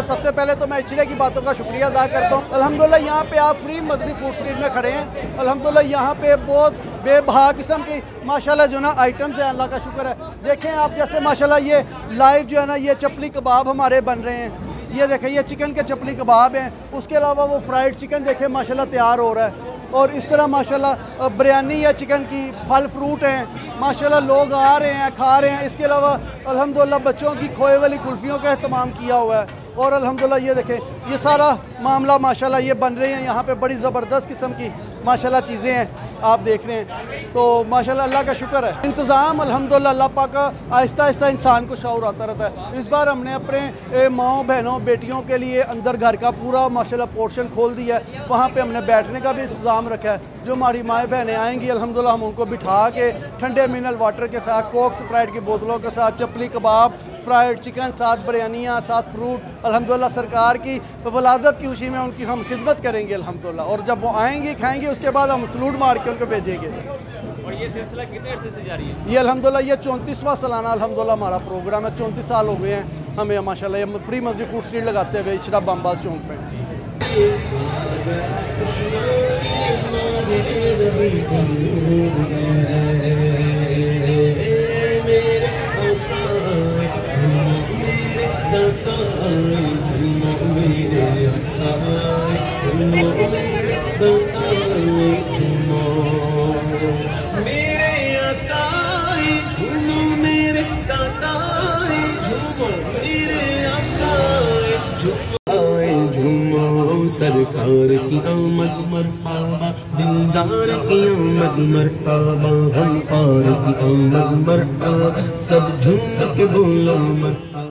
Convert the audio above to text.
सबसे पहले तो मैं इचड़े की बातों का शुक्रिया अदा करता हूँ। अल्हम्दुलिल्लाह यहाँ पे आप फ्री मदनी फूड स्ट्रीट में खड़े हैं। अल्हम्दुलिल्लाह यहाँ पे बहुत बेबहा किस्म की माशाल्लाह जो ना आइटम्स हैं, अल्लाह का शुक्र है। देखें आप, जैसे माशाल्लाह ये लाइव जो है ना, ये चपली कबाब हमारे बन रहे हैं। ये देखें, ये चिकन के चपली कबाब हैं। उसके अलावा वो फ्राइड चिकन देखें माशाल्लाह तैयार हो रहा है। और इस तरह माशाल्लाह बिरयानी है चिकन की, फल फ्रूट हैं माशाल्लाह, लोग आ रहे हैं, खा रहे हैं। इसके अलावा अल्हम्दुलिल्लाह बच्चों की खोए वाली कुल्फ़ियों का अहतमाम किया हुआ है। और अल्हम्दुलिल्लाह ये देखें, ये सारा मामला माशाल्लाह ये बन रहे हैं यहाँ पे, बड़ी ज़बरदस्त किस्म की माशाल्लाह चीज़ें हैं आप देख रहे हैं। तो माशाल्लाह अल्लाह का शुक्र है, इंतज़ाम अल्हम्दुलिल्लाह अल्लाह पाक का आहिस्ता आहिस्ता इंसान को शऊर आता रहता है। इस बार हमने अपने माओ बहनों बेटियों के लिए अंदर घर का पूरा माशाल्लाह पोर्शन खोल दिया है। वहाँ पे हमने बैठने का भी इंतज़ाम रखा है। जो हमारी माएँ बहनें आएंगी अल्हम्दुलिल्लाह हम उनको बिठा के ठंडे मिनरल वाटर के साथ, कोक स्प्राइट की बोतलों के साथ, चपली कबाब, फ्राइड चिकन, साथ बिरयानियाँ, साथ फ्रूट, अल्हम्दुलिल्लाह सरकार की वलादत की खुशी में उनकी हम खिदमत करेंगे अल्हम्दुलिल्लाह। और जब वो आएंगी खाएंगे, उसके बाद हम सलूट मार के उनको भेजेंगे। और ये सिलसिला कितने अरसे से जारी है? ये अल्हम्दुलिल्लाह ये 34वां सालाना अल्हम्दुलिल्लाह हमारा प्रोग्राम है। 34 साल हो गए हैं हमें माशाल्लाह ये फ्री मदनी फूड स्ट्रीट लगाते हुए इचड़ा बमबास चौक पे। सरकार की आमद मरहबा, दिलदार की आमद मरहबा, हम पार की आमद मरहबा, सब झूम के बोलो मरहबा।